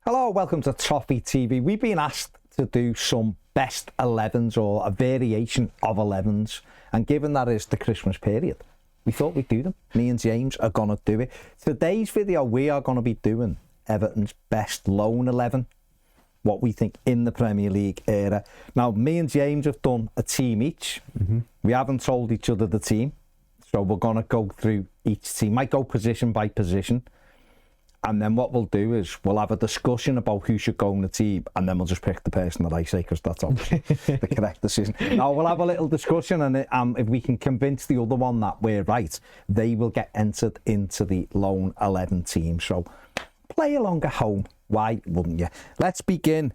Hello, welcome to Toffee TV. We've been asked to do some best 11s or a variation of 11s, and given that is the Christmas period, we thought we'd do them. Me and James are going to do it. Today's video, we are going to be doing Everton's best loan 11, what we think in the Premier League era. Now, me and James have done a team each. We haven't told each other the team, so we're going to go through each team. Might go position by position. And then what we'll do is we'll have a discussion about who should go in the team, and then we'll just pick the person that I say, because that's obviously the correct decision. Now, we'll have a little discussion, and if we can convince the other one that we're right, they will get entered into the Lone 11 team. So play along at home. Why wouldn't you? Let's begin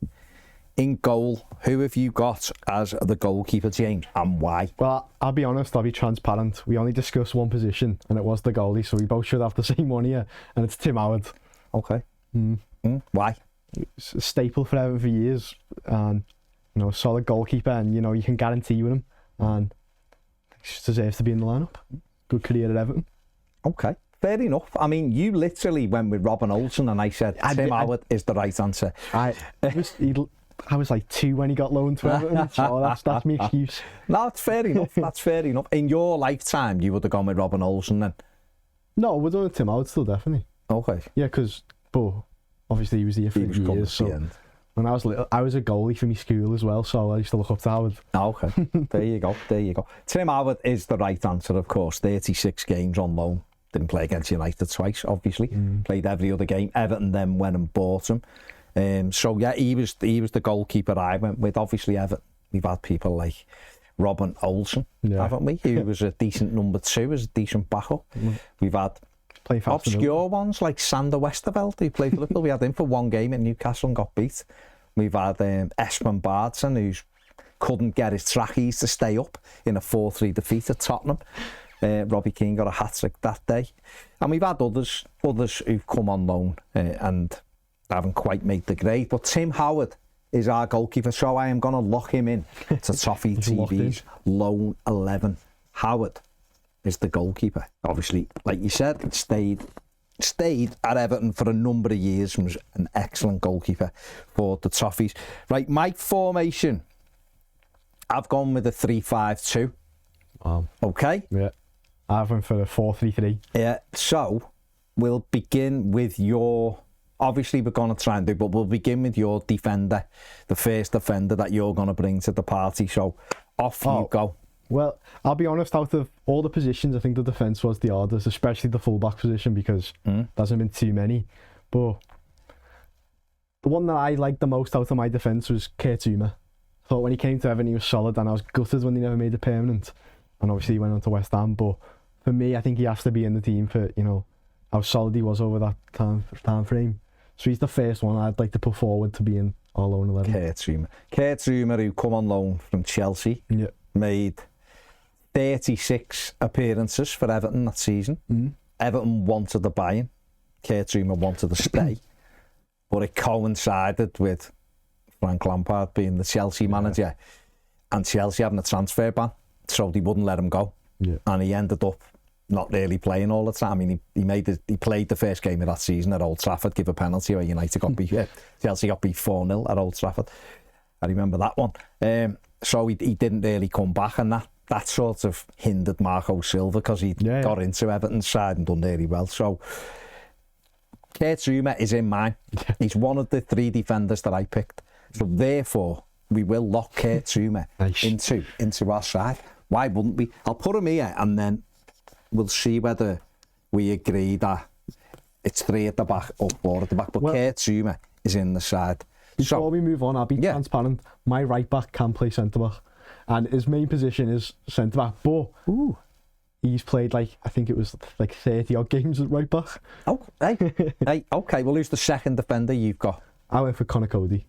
in goal. Who have you got as the goalkeeper, James, and why? Well, I'll be honest, I'll be transparent. We only discussed one position, and it was the goalie, so we both should have the same one here, and it's Tim Howard. Okay. Why? It's a staple for Everton for years, and solid goalkeeper, and you can guarantee with him, and he just deserves to be in the lineup. Good career at Everton. Okay, fair enough. I mean, you literally went with Robin Olsen, and I said Tim Howard is the right answer. I was like 2 when he got loaned to Everton, so that's my excuse. No, that's fair enough. That's fair enough. In your lifetime, you would have gone with Robin Olsen then? No, we're doing Tim Howard still, definitely. Okay. Yeah, because obviously he was here for years. So when I was little, I was a goalie for my school as well, so I used to look up to Howard. Okay. There you go. There you go. Tim Howard is the right answer, of course. 36 games on loan. Didn't play against United twice, obviously. Played every other game. Everton then went and bought him. So yeah, he was the goalkeeper I went with. Obviously, Everton, we've had people like Robin Olsen, haven't we? Who was a decent number 2, as a decent backup. We've had obscure ones like Sander Westerveld, who played for Liverpool. We had him for 1 game at Newcastle and got beat. We've had Espen Baardsen, who couldn't get his trackies to stay up in a 4-3 defeat at Tottenham. Robbie Keane got a hat-trick that day. And we've had others who've come on loan and haven't quite made the grade. But Tim Howard is our goalkeeper, so I am going to lock him in to Toffee TV's Lone 11. Howard is the goalkeeper. Obviously, like you said, stayed at Everton for a number of years and was an excellent goalkeeper for the Toffees. Right, my formation, I've gone with a 3-5-2. Okay? Yeah. I've went for a 4-3-3. Yeah, so we'll begin with your... Obviously, we're going to try and do, but we'll begin with your defender, the first defender that you're going to bring to the party. So off you go. Well, I'll be honest, out of all the positions, I think the defence was the hardest, especially the fullback position, because there hasn't been too many. But the one that I liked the most out of my defence was Kurt Zouma. I thought when he came to Everton, he was solid, and I was gutted when he never made it permanent. And obviously, he went on to West Ham. But for me, I think he has to be in the team for, how solid he was over that time frame. So he's the first one I'd like to put forward to be in our Lone 11. Kurt Zouma, who come on loan from Chelsea, made 36 appearances for Everton that season. Everton wanted to buy him. Kurt Zouma wanted to stay. But it coincided with Frank Lampard being the Chelsea manager and Chelsea having a transfer ban, so they wouldn't let him go. And he ended up not really playing all the time. I mean, he played the first game of that season at Old Trafford, give a penalty where United got beat. Chelsea got beat 4-0 at Old Trafford. I remember that one. So he didn't really come back, and that sort of hindered Marco Silva, because he got into Everton's side and done really well. So Kurt Zouma is in mine. He's one of the 3 defenders that I picked. So therefore, we will lock Kurt Zouma into our side. Why wouldn't we? I'll put him here, and then we'll see whether we agree that it's 3 at the back or 4 at the back. But Kurt Zouma is in the side. Before we move on, I'll be transparent. My right back can play centre back, and his main position is centre back. But he's played I think it was 30 odd games at right back. Oh, hey, okay. Well, who's the second defender you've got? I went for Conor Coady.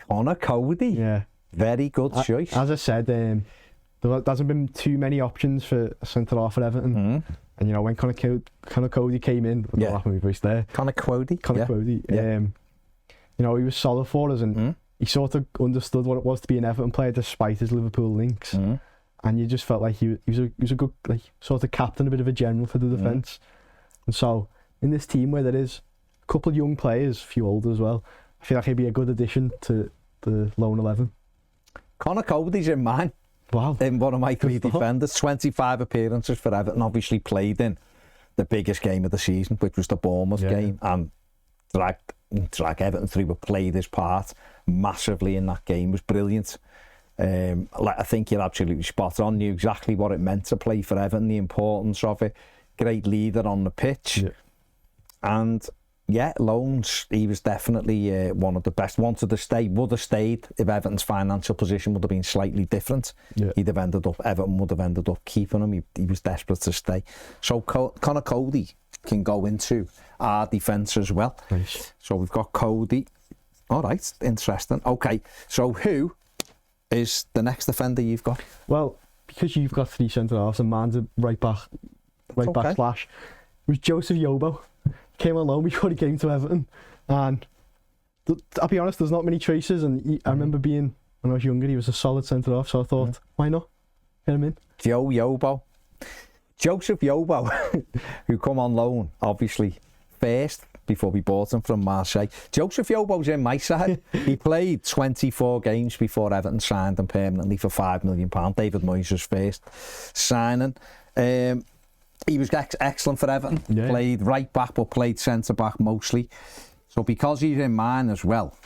Conor Coady. Yeah, very good choice. As I said, there hasn't been too many options for a centre half at Everton. And when Conor Coady came in, with the laughing voice there. Conor Coady. He was solid for us, and he sort of understood what it was to be an Everton player despite his Liverpool links. And you just felt like he was a good sort of captain, a bit of a general for the defence. And so in this team where there is a couple of young players, a few older as well, I feel like he'd be a good addition to the lone 11. Conor Coady's in mine. Wow. In one of my three defenders. 25 appearances for Everton. Obviously played in the biggest game of the season, which was the Bournemouth game, and dragged Everton through, but played his part massively in that game. Was brilliant. I think you're absolutely spot on. Knew exactly what it meant to play for Everton, the importance of it. Great leader on the pitch. Yeah. And yeah, loans, he was definitely one of the best. Wanted to stay, would have stayed if Everton's financial position would have been slightly different. Yeah. Everton would have ended up keeping him. He was desperate to stay. So Conor Coady can go into our defence as well. Nice. So we've got Coady. All right, interesting. Okay, so who is the next defender you've got? Well, because you've got three centre-halves and man's a right back slash, it was Joseph Yobo. Came on loan before he came to Everton, and I'll be honest, there's not many traces, and I remember when I was younger, he was a solid centre-half, so I thought, why not get him in? Joseph Yobo, who come on loan, obviously, first, before we bought him from Marseille. Joseph Yobo's in my side. He played 24 games before Everton signed him permanently for £5 million. David Moyes' first signing. He was excellent for Everton. Yeah. Played right back, but played centre back mostly. So because he's in mine as well,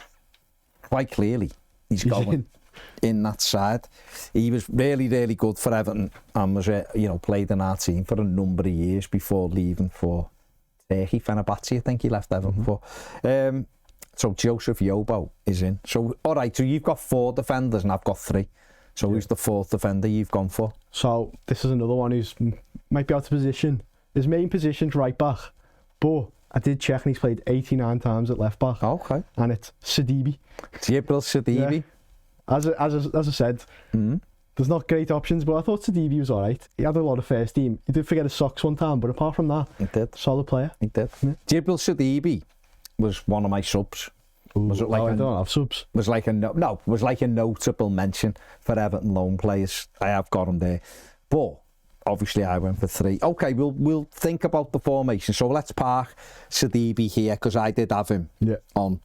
quite clearly, he's going in that side. He was really, really good for Everton, and was played in our team for a number of years before leaving for Turkey. Fenerbahce, I think he left Everton for. So Joseph Yobo is in. So all right, so you've got 4 defenders and I've got 3. So who's the 4th defender you've gone for? So this is another one who's might be out of position. His main position's right back, but I did check and he's played 89 times at left back. Okay. And it's Sidibe. Jibril Sidibe. Yeah. As I said, there's not great options, but I thought Sidibe was alright. He had a lot of first team. He did forget his socks one time, but apart from that, he did. Solid player. He did. Yeah. Jibril Sidibe was one of my subs. Ooh, was it like I don't have subs. Was like a notable mention for Everton loan players. I have got him there, but obviously I went for 3. Okay, we'll think about the formation. So let's park Sidibe here because I did have him on.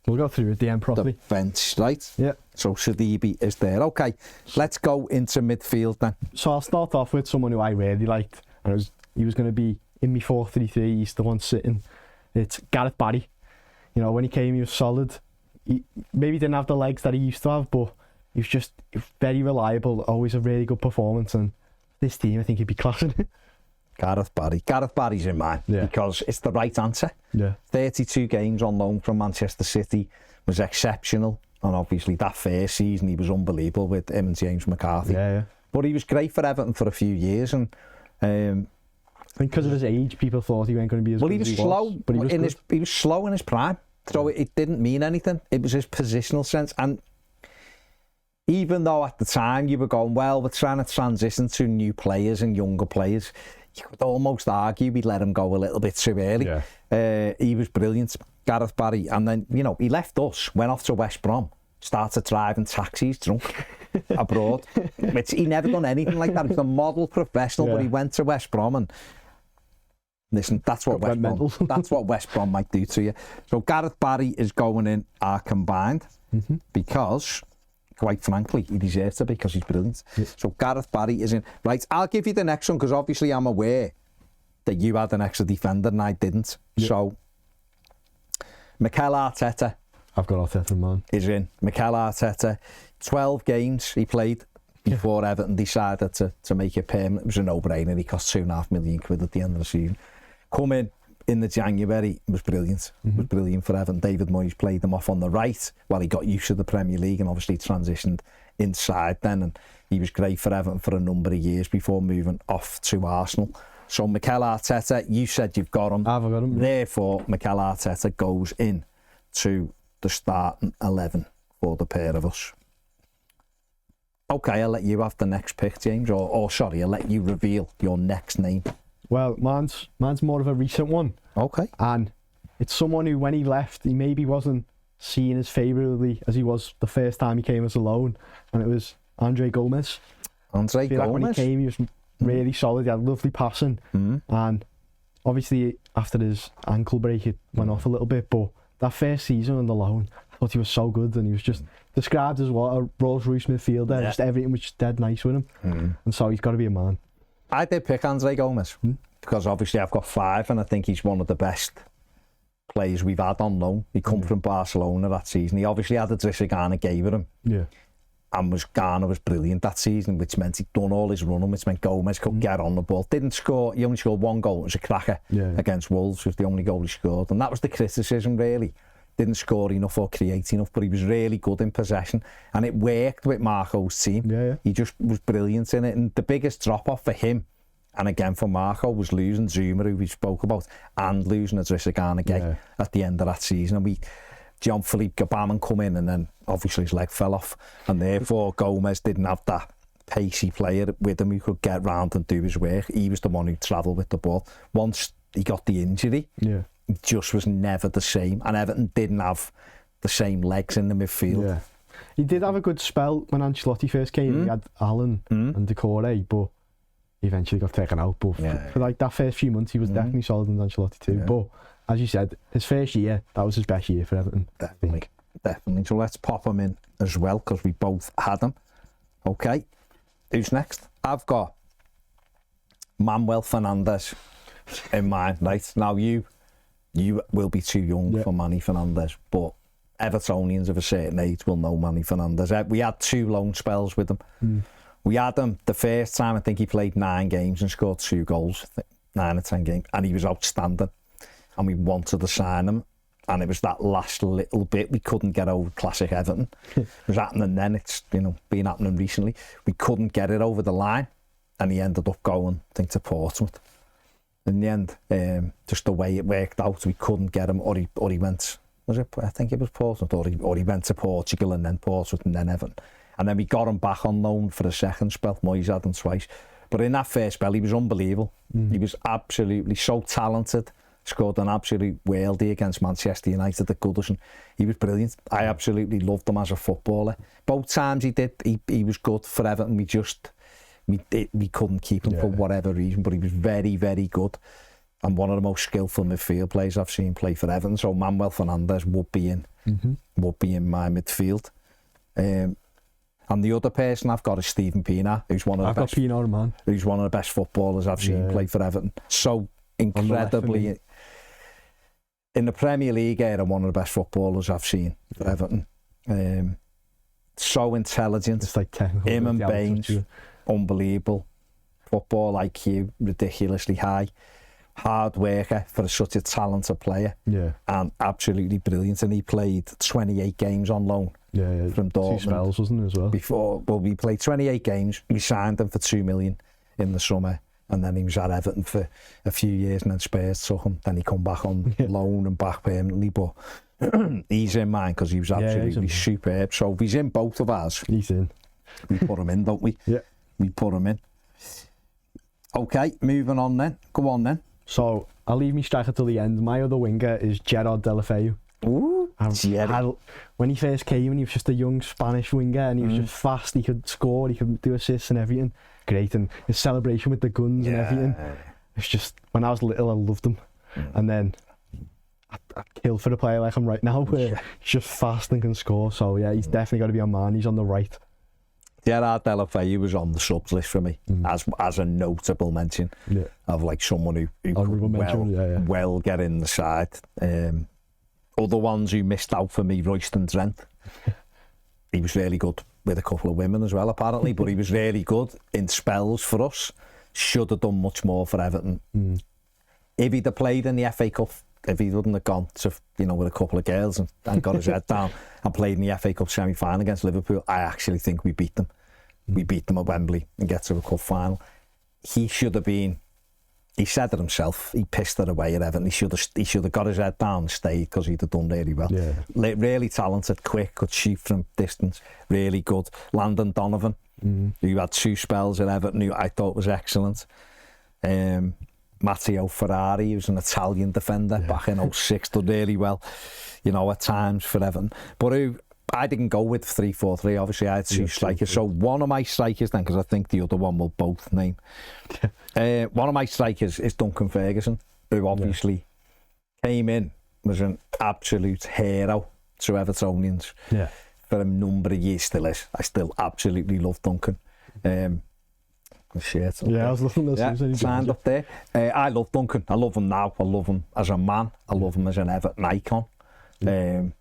We'll go through at the end properly. The bench, right? Yeah. So Sidibe is there. Okay, let's go into midfield then. So I'll start off with someone who I really liked, and he was going to be in my 4-3-3. He's the one sitting. It's Gareth Barry. When he came, he was solid. He maybe didn't have the legs that he used to have, but he was just very reliable, always a really good performance. And this team, I think he'd be classing it. Gareth Barry's in mine because it's the right answer. Yeah. 32 games on loan from Manchester City was exceptional. And obviously that first season, he was unbelievable with him and James McCarthy. Yeah. But he was great for Everton for a few years. And I think because of his age, people thought he weren't going to be as good as he was. But he was slow in his prime, so it didn't mean anything. It was his positional sense. And even though at the time you were going, well, we're trying to transition to new players and younger players, you could almost argue we let him go a little bit too early. Yeah. He was brilliant, Gareth Barry. And then, he left us, went off to West Brom, started driving taxis drunk abroad. He never done anything like that. He's a model professional, but he went to West Brom and listen, that's what West Brom might do to you. So Gareth Barry is going in our combined because, quite frankly, he deserves it because he's brilliant. Yeah. So Gareth Barry is in. Right, I'll give you the next one because obviously I'm aware that you had an extra defender and I didn't. Yeah. So Mikel Arteta. I've got Arteta, man. Is in. Mikel Arteta. 12 games he played before Everton decided to make it permanent. It was a no-brainer. He cost £2.5 million at the end of the season. Come in the January, was brilliant. It was brilliant for Everton. David Moyes played him off on the right while he got used to the Premier League and obviously transitioned inside then. And he was great for Everton for a number of years before moving off to Arsenal. So Mikel Arteta, you said you've got him. I've got him. Therefore, Mikel Arteta goes in to the starting 11 for the pair of us. Okay, I'll let you have the next pick, James. Or sorry, I'll let you reveal your next name. Well, mine's more of a recent one. Okay. And it's someone who, when he left, he maybe wasn't seen as favourably as he was the first time he came as a loan. And it was Andre Gomes. Andre Gomes? Like when he came, he was really solid. He had lovely passing. And obviously, after his ankle break, it went off a little bit. But that first season on the loan, I thought he was so good, and he was just described as what a Rolls Royce midfielder. Just everything was just dead nice with him, and so he's got to be a man. I did pick Andre Gomes because obviously I've got 5, and I think he's one of the best players we've had on loan. He come from Barcelona that season. He obviously had a Idrissa Gana gave him. Yeah. And Ghana was brilliant that season, which meant he'd done all his running, which meant Gomes could get on the ball. Didn't score, he only scored 1 goal, it was a cracker against Wolves, was the only goal he scored. And that was the criticism, really. Didn't score enough or create enough, but he was really good in possession. And it worked with Marco's team. Yeah. He just was brilliant in it. And the biggest drop-off for him, and again for Marco, was losing Zuma, who we spoke about, and losing Idrissa Gana at the end of that season. And Jean-Philippe Gbamin come in, and then obviously his leg fell off, and therefore Gomes didn't have that pacey player with him who could get round and do his work. He was the one who travelled with the ball. Once he got the injury, he just was never the same, and Everton didn't have the same legs in the midfield. Yeah. He did have a good spell when Ancelotti first came. He had Allen and Decore, but he eventually got taken out. But for like that first few months, he was definitely solid in Ancelotti too. But as you said, his first year, that was his best year for Everton. Definitely. So let's pop him in as well, because we both had him. Okay. Who's next? I've got Manuel Fernandez in mind. Right. Now you will be too young for Manny Fernandez, but Evertonians of a certain age will know Manny Fernandez. We had 2 loan spells with him. We had him the first time, I think he played 9 games and scored 2 goals, 9 or 10 games, and he was outstanding. And we wanted to sign him, and it was that last little bit we couldn't get over. Classic Everton. It was happening then, it's been happening recently. We couldn't get it over the line, and he ended up going, I think, to Portsmouth. In the end, just the way it worked out, we couldn't get him, or he went, I think it was Portsmouth, or he went to Portugal and then Portsmouth and then Everton. And then we got him back on loan for a second spell. Moyes had him twice. But in that first spell, he was unbelievable. He was absolutely so talented. Scored an absolute worldie against Manchester United at Goodison. He was brilliant. I absolutely loved him as a footballer. Both times he was good for Everton. We couldn't keep him for whatever reason, but he was very, very good. And one of the most skillful midfield players I've seen play for Everton. So Manuel Fernandez would be in my midfield. And the other person I've got is Stephen Pienaar, who's one of the best footballers I've seen play for Everton. So incredibly in the Premier League era, one of the best footballers I've seen for Everton. So intelligent. It's like technical. Him and Baines, unbelievable. Football IQ, ridiculously high. Hard worker for such a talented player. And absolutely brilliant. And he played 28 games on loan from Dortmund. 2 spells, wasn't it, as well? We played 28 games. We signed him for 2 million in the summer. And then he was at Everton for a few years, and then Spurs took him. Then he come back on loan and back permanently. But he's in mine because he was absolutely superb. So if he's in both of ours, he's in. We put him in, don't we? We put him in. Okay, moving on then. Go on then. So I'll leave me striker till the end. My other winger is Gerard Depay. When he first came, and he was just a young Spanish winger, and he was just fast. He could score, he could do assists and everything. Great, and his celebration with the guns and everything. It's just, when I was little, I loved him. And then I'd kill for a player like him right now, where he's just fast and can score. So yeah, he's definitely got to be on mine. He's on the right. Gerard Depay was on the subs list for me as a notable mention of like someone who could well get in the side. Other ones who missed out for me, Royston Drent. He was really good with a couple of women as well, apparently, but he was really good in spells for us. Should have done much more for Everton. If he'd have played in the FA Cup, if he wouldn't have gone to, with a couple of girls and got his head down and played in the FA Cup semi-final against Liverpool, I actually think we beat them. We beat them at Wembley and get to a cup final. He should have been, he said it himself, he pissed it away at Everton. He should have got his head down and stayed, because he'd have done really well. Really talented, quick, could shoot from distance, really good. Landon Donovan, who had 2 spells at Everton, who I thought was excellent. Matteo Ferrari, who's an Italian defender back in 06, did really well, at times for Everton. But I didn't go with 3-4-3, obviously I had 2 strikers. So one of my strikers then, because I think the other one will both name. One of my strikers is Duncan Ferguson, who obviously came in, was an absolute hero to Evertonians. Yeah. For a number of years still is. I still absolutely love Duncan. Shirt up there. I was looking at this. Signed up there. I love Duncan. I love him now. I love him as a man. I love him as an Everton icon.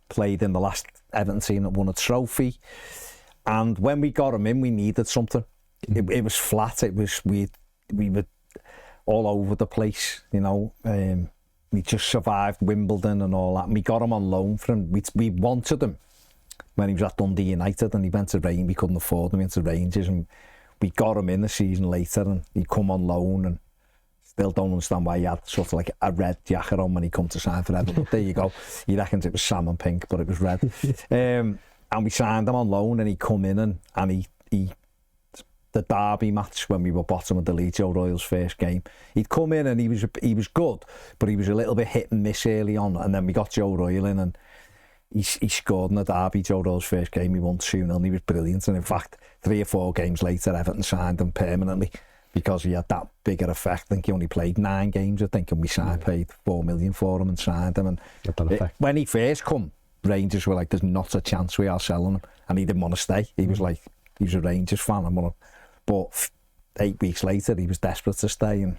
Played in the last Everton team that won a trophy. And when we got him in, we needed something. It was flat. It was we were all over the place, you know. We just survived Wimbledon and all that. And we got him on loan from. We wanted him when he was at Dundee United, and he went to Rangers. We couldn't afford him. He went to Rangers, and we got him in the season later, and he come on loan, and still don't understand why he had sort of like a red jacket on when he come to sign for Everton. But there you go. He reckons it was salmon pink, but it was red. And we signed him on loan, and he come in and he the derby match when we were bottom of the league, Joe Royle's first game. He'd come in and he was good, but he was a little bit hit and miss early on, and then we got Joe Royle in, and he scored in the derby, Joe Royle's first game. He won 2-0, and he was brilliant. And in fact, 3 or 4 games later, Everton signed him permanently because he had that bigger effect. I think he only played 9 games, I think, and we paid 4 million for him and signed him. And when he first come, Rangers were like, there's not a chance we are selling him, and he didn't want to stay. He was like, he was a Rangers fan, but 8 weeks later he was desperate to stay, and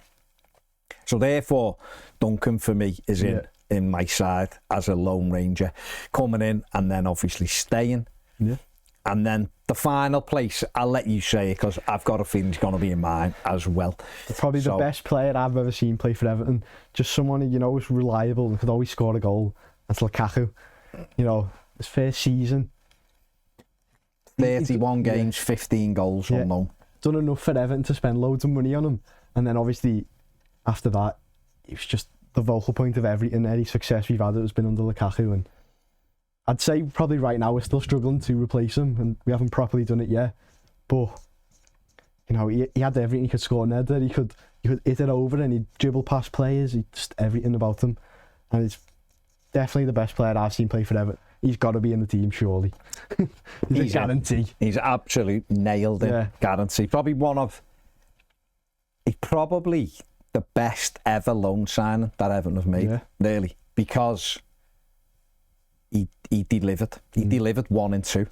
so therefore Duncan for me is in my side as a Lone Ranger, coming in and then obviously staying, and then the final place I'll let you say it because I've got a feeling he's going to be in mine as well. Probably the best player I've ever seen play for Everton, just someone who, you know, was reliable and could always score a goal. That's Lukaku. You know, his first season, 31 games, 15 goals on loan. Done enough for Everton to spend loads of money on him, and then obviously after that he was just the vocal point of everything. Any success we've had has been under Lukaku, and I'd say probably right now we're still struggling to replace him, and we haven't properly done it yet. But you know, he had everything. He could score an header, he could hit it over, and he'd dribble past players. He just everything about him, and he's definitely the best player I've seen play for Everton. He's got to be in the team, surely. He's a guarantee. He's absolute nailed it. Guarantee. He's probably the best ever loan signing that Everton have made, really, because he delivered. He delivered 1 and 2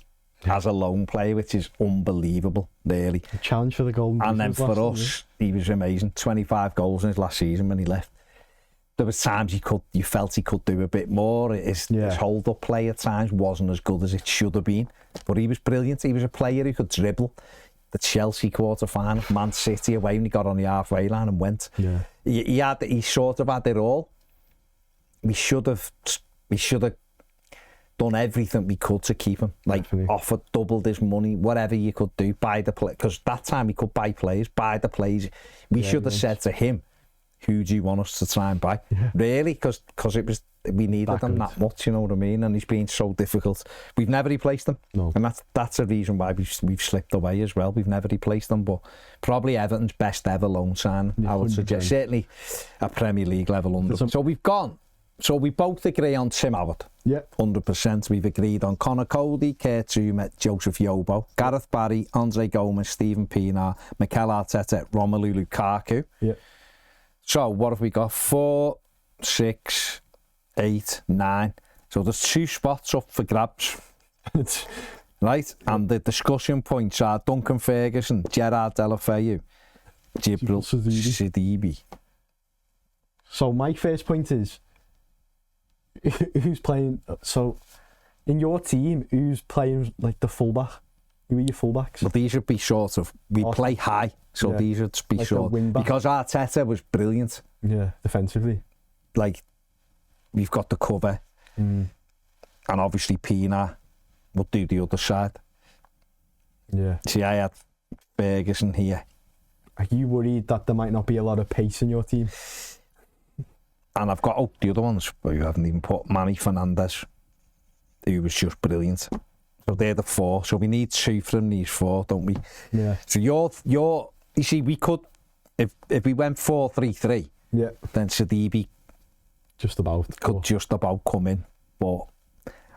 as a loan player, which is unbelievable, really. A challenge for the Golden Boot. And then for us, he was amazing. 25 goals in his last season when he left. There was times you felt he could do a bit more. His hold-up play at times wasn't as good as it should have been, but he was brilliant. He was a player who could dribble. The Chelsea quarter-final, Man City away when he got on the halfway line and went. He sort of had it all. We should have done everything we could to keep him. Like offered doubled his money, whatever you could do, buy the play, because that time he could buy players, buy the players. We should have said to him, who do you want us to try and buy? Really? Because we needed him that much, you know what I mean? And he's been so difficult. We've never replaced him. No. And that's a reason why we've slipped away as well. We've never replaced him, but probably Everton's best ever loan sign, I would suggest. Certainly a Premier League level under. So we both agree on Tim Howard. 100%. We've agreed on Conor Coady, Kurt Zouma, Joseph Yobo, Gareth Barry, Andre Gomes, Stephen Pienaar, Mel Arteta, Romelu Lukaku. So what have we got? 4, 6, 8, 9. So there's 2 spots up for grabs. Right? And the discussion points are Duncan Ferguson, Gerard Depay, Jibril Sidibe. So my first point is, who's playing? So in your team, who's playing like the fullback? Who are your fullbacks? Well, these would be sort of, we play high, so these would be like short. Because Arteta was brilliant. Defensively. Like, we've got the cover, and obviously Pienaar will do the other side. See, I had Ferguson here. Are you worried that there might not be a lot of pace in your team? And I've got the other ones, but you haven't even put Manuel Fernandez, who was just brilliant. So they're the 4. So we need 2 from these 4, don't we? So you see, we could, if we went 4-3-3, then Sidibe could just about come in. But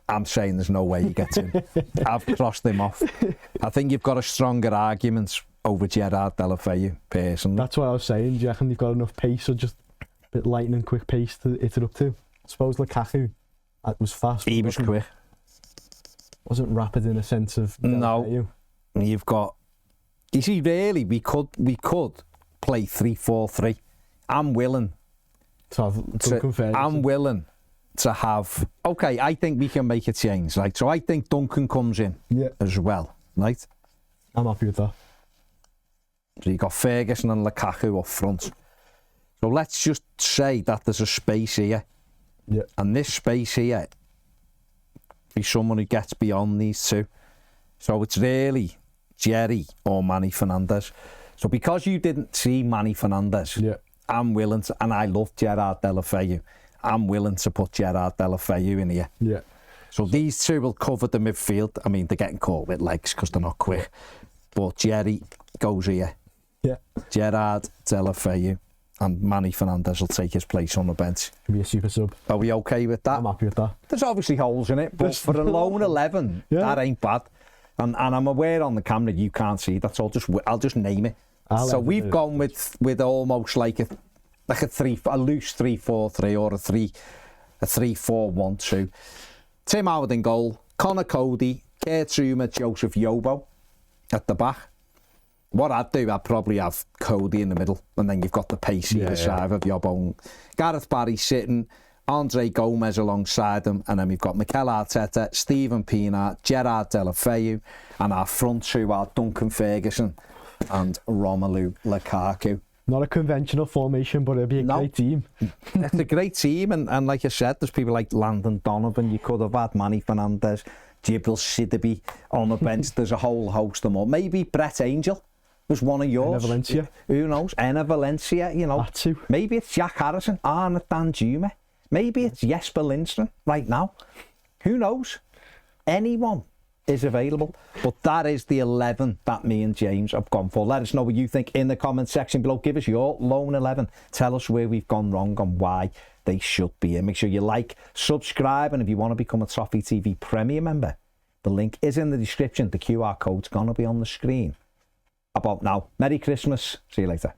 I'm saying there's no way he gets in. I've crossed him off. I think you've got a stronger argument over Gerard Depay, personally. That's what I was saying. Do you reckon you've got enough pace, or just a bit lightning quick pace to hit it up to? I suppose Lukaku It was fast. He was quick. Wasn't rapid in a sense of... No. You've got... You see, really, we could play 3-4-3. I'm willing to have Duncan Ferguson. I'm willing to have... Okay, I think we can make a change, right? So I think Duncan comes in as well, right? I'm happy with that. So you got Ferguson and Lukaku up front. So let's just say that there's a space here. Yeah. And this space here be someone who gets beyond these two. So it's really Jerry or Manny Fernandez. So because you didn't see Manny Fernandez, I'm willing to, and I love Gerard Depay, I'm willing to put Gerard Depay in here. Yeah. So these two will cover the midfield. I mean, they're getting caught with legs because they're not quick. But Jerry goes here. Yeah. Gerard Depay. And Manny Fernandez will take his place on the bench. He'll be a super sub. Are we okay with that? I'm happy with that. There's obviously holes in it, but for a lone 11, that ain't bad. And I'm aware on the camera you can't see that, so I'll just name it. So we've gone with almost like a loose 3-4-3 or a 3-4-1-2. Tim Howard in goal, Conor Coady, Kurt Zouma, Joseph Yobo at the back. What I'd do, I'd probably have Coady in the middle, and then you've got the pace either side of Yobo. Gareth Barry sitting, Andre Gomez alongside him, and then we've got Mel Arteta, Steven Pienaar, Gerard Depay, and our front two are Duncan Ferguson and Romelu Lukaku. Not a conventional formation, but it'd be a great team. It's a great team, and like I said, there's people like Landon Donovan, you could have had Manny Fernandez, Jibril Sidibe on the bench. There's a whole host of them all. Maybe Brett Angel was one of yours. Enna Valencia. Who knows? Enna Valencia, you know. That too. Maybe it's Jack Harrison, Arne Danjuma. Maybe it's Jesper Lindström right now. Who knows? Anyone is available. But that is the 11 that me and James have gone for. Let us know what you think in the comment section below. Give us your lone 11. Tell us where we've gone wrong and why they should be in. Make sure you like, subscribe, and if you want to become a Toffee TV Premier member, the link is in the description. The QR code's going to be on the screen about now. Merry Christmas. See you later.